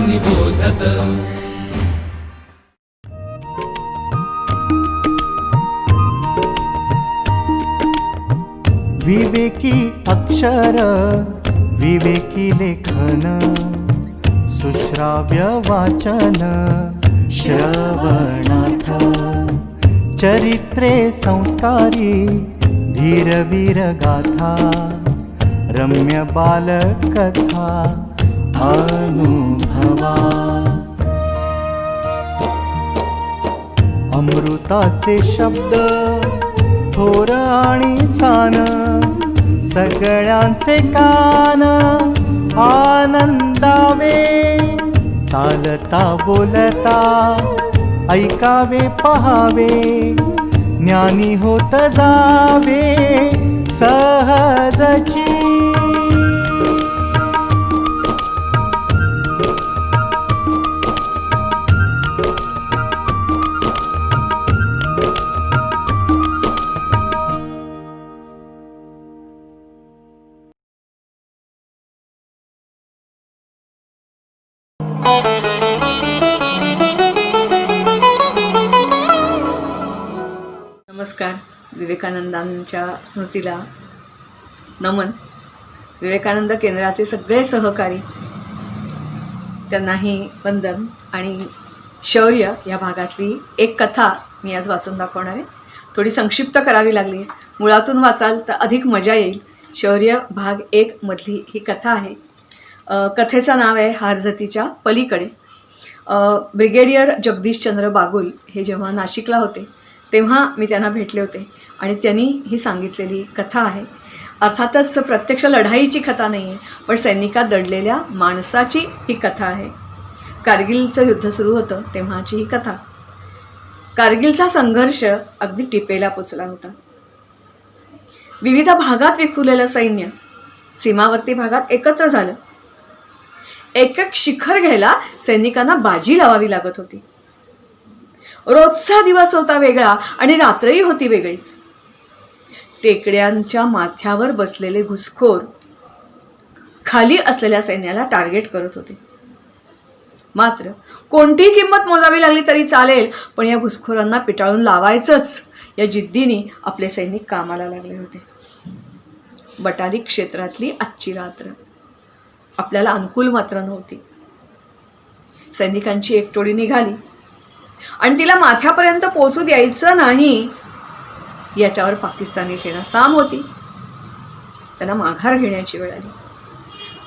निबोधत। विवेकी अक्षर विवेकी लेखन सुश्राव्य वाचन श्रवणार्थ चरित्रे संस्कारी धीरवीर गाथा रम्य बालकथा अनुभवा अमृताचे शब्द थोर आणि सान सगळ्यांचे कान आनंदावे चालता बोलता ऐकावे पहावे ज्ञानी होत जावे सहजची। नमस्कार. विवेकानंदांच्या स्मृतीला नमन. विवेकानंद केंद्राचे सगळे सहकारी त्यांनाही वंदन. आणि शौर्य या भागातली एक कथा मी आज वाचून दाखवणार आहे. थोडी संक्षिप्त करावी लागली, मुळातून वाचाल तर अधिक मजा येईल. शौर्य भाग 1 मधली ही कथा आहे. कथेचं नाव आहे हारजतीच्या पलीकडे. ब्रिगेडियर जगदीशचंद्र बागुल हे जेव्हा नाशिकला होते तेव्हा मी त्यांना भेटले होते आणि त्यांनी ही सांगितलेली कथा आहे. अर्थातच प्रत्यक्ष लढाईची कथा नाही आहे, पण सैनिकात दडलेल्या माणसाची ही कथा आहे. कारगिलचं युद्ध सुरू होतं तेव्हाची ही कथा. कारगिलचा संघर्ष अगदी टिपेला पोचला होता. विविध भागात विखुरलेलं सैन्य सीमावर्ती भागात एकत्र झालं. एक एक शिखर घ्यायला सैनिकांना बाजी लावावी लागत होती. रोजचा दिवस होता वेगळा आणि रात्रही होती वेगळीच. टेकड्यांच्या माथ्यावर बसलेले घुसखोर खाली असलेल्या सैन्याला टार्गेट करत होते. मात्र कोणतीही किंमत मोजावी लागली तरी चालेल, पण या घुसखोरांना पिटाळून लावायचंच या जिद्दीने आपले सैनिक कामाला लागले होते. बटाली क्षेत्रातली आजची रात्र आपल्याला अनुकूल मात्र नव्हती. सैनिकांची एक टोळी निघाली आणि तिला माथ्यापर्यंत पोहोचू द्यायचं नाही याच्यावर पाकिस्तानी ठेणा साम होती. त्यांना माघार घेण्याची वेळ आली.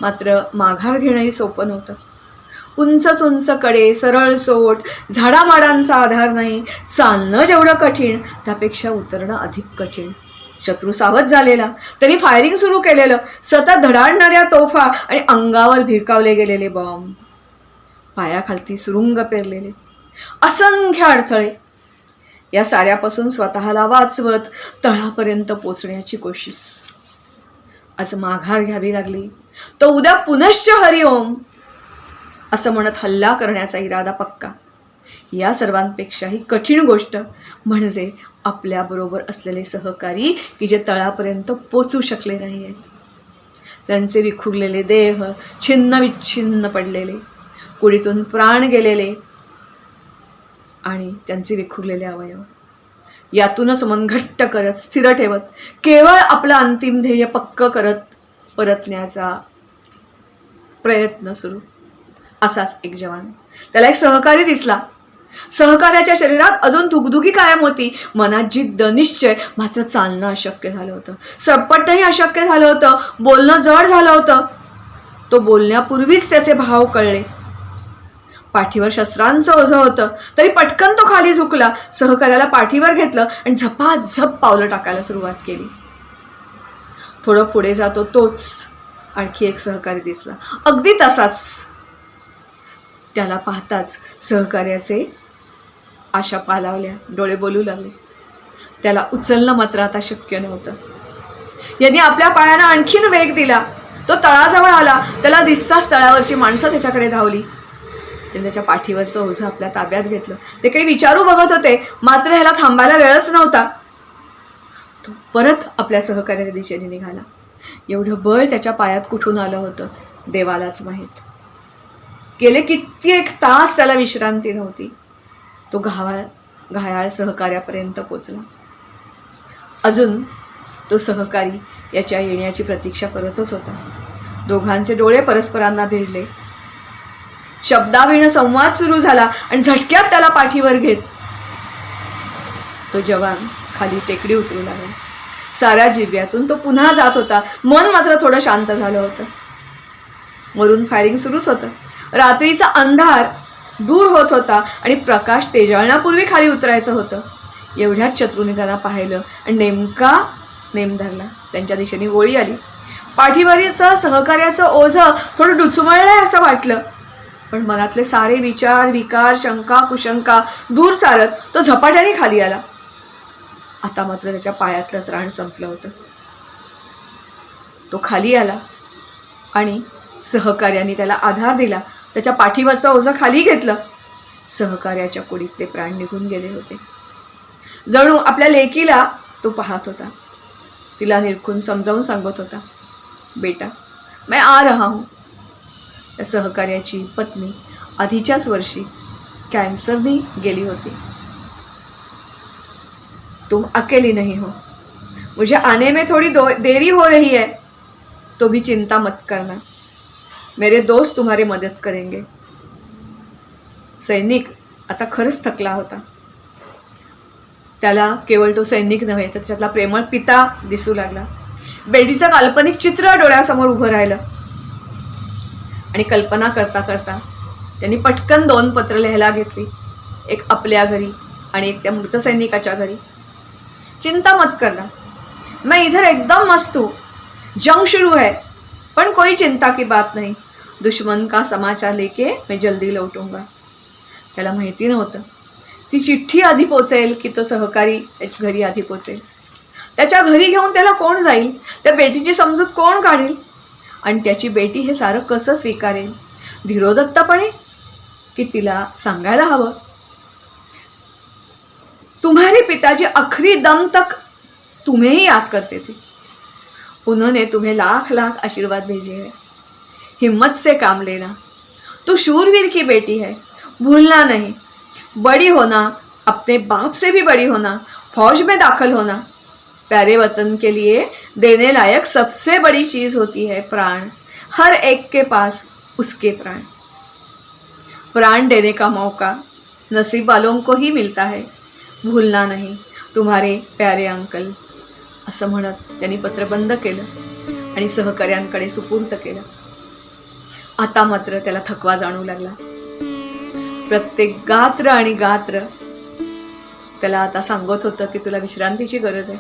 मात्र माघार घेणंही सोपं नव्हतं. उंच उंच कडे, सरळ सोट, झाडामाडांचा आधार नाही. चालणं जेवढं कठीण त्यापेक्षा उतरणं अधिक कठीण. शत्रू सावध झालेला, त्यांनी फायरिंग सुरू केलेलं. सतत धडाडणाऱ्या तोफा आणि अंगावर भिरकावले गेलेले बॉम्ब, पायाखालती सुरुंग पेरलेले असंख्य अडथळे, या साऱ्यापासून स्वतःला वाचवत तळापर्यंत पोचण्याची कोशिश. आज माघार घ्यावी लागली तो उद्या पुनश्च हरिओम असं म्हणत हल्ला करण्याचा इरादा पक्का. या सर्वांपेक्षाही कठीण गोष्ट म्हणजे आपल्याबरोबर असलेले सहकारी की जे तळापर्यंत पोचू शकले नाही आहेत. त्यांचे विखुरलेले देह छिन्न विच्छिन्न पडलेले, कुडीतून प्राण गेलेले आणि त्यांचे विखुरलेले अवयव यातूनच मन घट्ट करत, स्थिर ठेवत, केवळ आपलं अंतिम ध्येय पक्क करत परतण्याचा प्रयत्न सुरू. असाच एक जवान, त्याला एक सहकारी दिसला. सहकार्याच्या शरीरात अजून धुगधुगी कायम होती, मनात जिद्द, निश्चय. मात्र चालणं अशक्य झालं होतं, सरपटणंही अशक्य झालं होतं, बोलणं जड झालं होतं. तो बोलण्यापूर्वीच त्याचे भाव कळले. पाठीवर शस्त्रांचं ओझं होतं तरी पटकन तो खाली झुकला. सहकार्याला पाठीवर घेतलं आणि झपाझप पावलं टाकायला सुरुवात केली. थोडं पुढे जातो तोच आणखी एक सहकारी दिसला, अगदी तसाच. त्याला पाहताच सहकार्याचे आशा पालावल्या, डोळे बोलू लागले. त्याला उचलणं मात्र आता शक्य नव्हतं. यांनी आपल्या पायानं आणखीन वेग दिला. तो तळाजवळ आला. त्याला दिसताच तळावरची माणसं त्याच्याकडे धावली. त्याने त्याच्या पाठीवरचं ओझं आपल्या ताब्यात घेतलं. ते काही विचारू बघत होते, मात्र ह्याला थांबायला वेळच नव्हता. तो परत आपल्या सहकार्याच्या दिशेने निघाला. एवढं बळ त्याच्या पायात कुठून आलं होतं देवालाच माहीत. गेले कित्येक तास त्याला विश्रांती नव्हती. तो घायाळ सहकार्यापर्यंत पोचला. अजून तो सहकारी याच्या येण्याची प्रतीक्षा करतच होता. दोघांचे डोळे परस्परांना भिडले. शब्दाविण संवाद सुरू झाला आणि झटक्यात त्याला पाठीवर घेत तो जवान खाली टेकडी उतरू लागला. साऱ्या जिव्यातून तो पुन्हा जात होता. मन मात्र थोडं शांत झालं होतं. वरून फायरिंग सुरूच होतं. रात्रीचा अंधार दूर होत होता आणि प्रकाश तेजाळण्यापूर्वी खाली उतरायचं होतं. एवढ्यात शत्रूने त्याला पाहिलं आणि नेमका नेम धरला. त्यांच्या दिशेने गोळी आली. पाठीवरचं सहकार्याचं ओझं थोडं डुचमळलंय असं वाटलं, पण मनातले सारे विचार, विकार, शंका, कुशंका दूर सारत तो झपाट्याने खाली आला. आता मात्र त्याच्या पायातलं त्राण संपलं होतं. तो खाली आला आणि सहकार्याने त्याला आधार दिला. त्याच्या पाठीवरचं ओझं खाली घेतलं. सहकार्याच्या कुडीतले प्राण निघून गेले होते. जणू आपल्या लेकीला तो पाहत होता. तिला निरखून समजावून सांगत होता, बेटा मैं आ रहा हूँ. त्या सहकार्याची पत्नी आधीच्याच वर्षी कॅन्सरने गेली होती. तुम अकेली नहीं हो, मुझे आने में थोड़ी देरी हो रही है, तो भी चिंता मत करना, मेरे दोस्त तुम्हारी मदद करेंगे. सैनिक आता खरंच थकला होता. त्याला केवळ तो सैनिक नव्हे तर त्यातला प्रेमळ पिता दिसू लागला. बेटीचं काल्पनिक चित्र डोळ्यासमोर उभं राहिलं आणि कल्पना करता करता त्यांनी पटकन 2 पत्र लिहायला घेतली. एक आपल्या घरी आणि एक त्या मृत सैनिकाच्या घरी. चिंता मत करना, मैं इधर एकदम मस्त हूँ, जंग शुरू है, पण कोई चिंता की बात नहीं, दुश्मन का समाचार लेके मैं जल्दी लौटूंगा. त्याला माहिती नव्हतं ती चिठ्ठी आधी पोचेल की तो सहकारी त्याच्या घरी आधी पोचेल. त्याच्या घरी घेऊन त्याला कोण जाईल, त्या बेटीची समजूत कोण काढेल आणि त्याची बेटी हे सारं कसं स्वीकारेल, धीरोदत्तपणे की तिला सांगायला हवं. तुम्हारे पिताजी आखिरी दम तक तुम्हें ही याद करते थे. उन्होंने तुम्हें लाख लाख आशीर्वाद भेजे हैं. हिम्मत से काम लेना, तू शूरवीर की बेटी है, भूलना नहीं. बड़ी होना, अपने बाप से भी बड़ी होना, फौज में दाखिल होना, प्यारे वतन के लिए देने लायक सबसे बड़ी चीज़ होती है प्राण. हर एक के पास उसके प्राण. प्राण देने का मौका नसीब वालों को ही मिलता है, भूलना नहीं, तुम्हारे प्यारे अंकल. असं म्हणत त्यांनी पत्र बंद केलं आणि सहकार्यांकडे सुपूर्द केलं. आता मात्र त्याला थकवा जाणू लागला. प्रत्येक गात्र आणि गात्र त्याला आता सांगत होतं की तुला विश्रांतीची गरज आहे.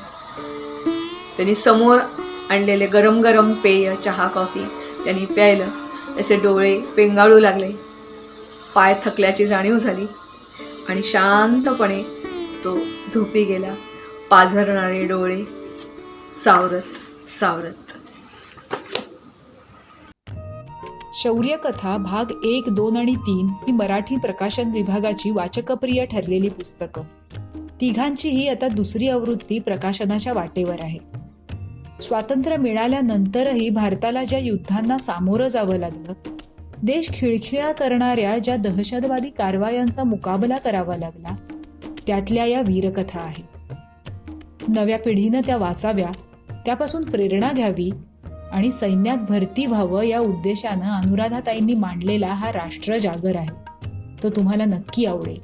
त्यांनी समोर आणलेले गरम गरम पेय, चहा, कॉफी त्यांनी प्यायलं. त्याचे डोळे पेंगाळू लागले. पाय थकल्याची जाणीव झाली आणि शांतपणे तो झोपी गेला, पाझरणारे डोळे सावरत सावरत. शौर्यकथा भाग 1, 2 आणि 3 ही मराठी प्रकाशन विभागाची वाचकप्रिय ठरलेली पुस्तकं. तिघांचीही आता 2री आवृत्ती प्रकाशनाच्या वाटेवर आहे. स्वातंत्र्य मिळाल्यानंतरही भारताला ज्या युद्धांना सामोरं जावं लागलं, देश खिळखिळा करणाऱ्या ज्या दहशतवादी कारवायांचा मुकाबला करावा लागला, त्यातल्या या वीरकथा आहेत. नव्या पिढीनं त्या वाचाव्या, त्यापासून प्रेरणा घ्यावी आणि सैन्यात भरती व्हावं या उद्देशानं अनुराधाताईंनी मांडलेला हा राष्ट्र जागर आहे. तो तुम्हाला नक्की आवडेल.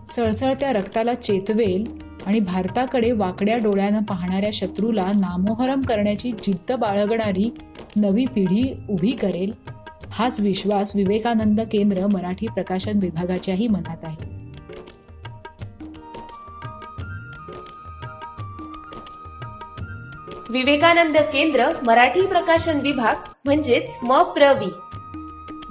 सळसळत्या रक्ताला चेतवेल आणि भारताकडे वाकड्या डोळ्यानं पाहणाऱ्या शत्रूला नामोहरम करण्याची जिद्द बाळगणारी नवी पिढी उभी करेल, हाच विश्वास विवेकानंद केंद्र मराठी प्रकाशन विभागाच्याही मनात आहे. विवेकानंद केंद्र मराठी प्रकाशन विभाग म्हणजेच MPRV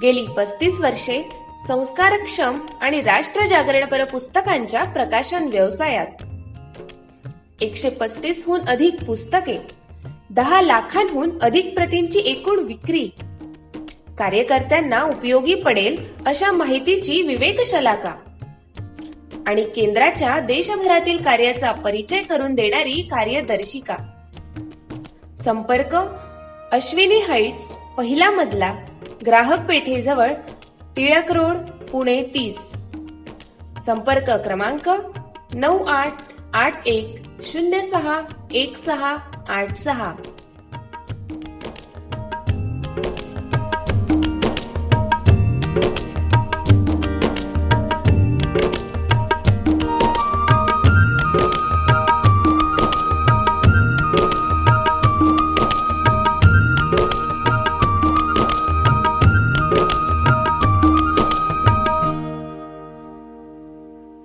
गेली 35 वर्षे संस्कारक्षम आणि राष्ट्र जागरणपर पुस्तकांच्या प्रकाशन व्यवसायात. 135हून अधिक पुस्तके, 10 लाखांहून अधिक प्रतींची एकूण विक्री, कार्यकर्त्यांना उपयोगी पडेल अशा माहितीची विवेकशलाका आणि केंद्राच्या देशभरातील कार्याचा परिचय करून देणारी कार्यदर्शिका. संपर्क अश्विनी हाईट्स, 1ला मजला, ग्राहक पेठेजवळ, टिळक रोड, पुणे 30. संपर्क क्रमांक 9881061686.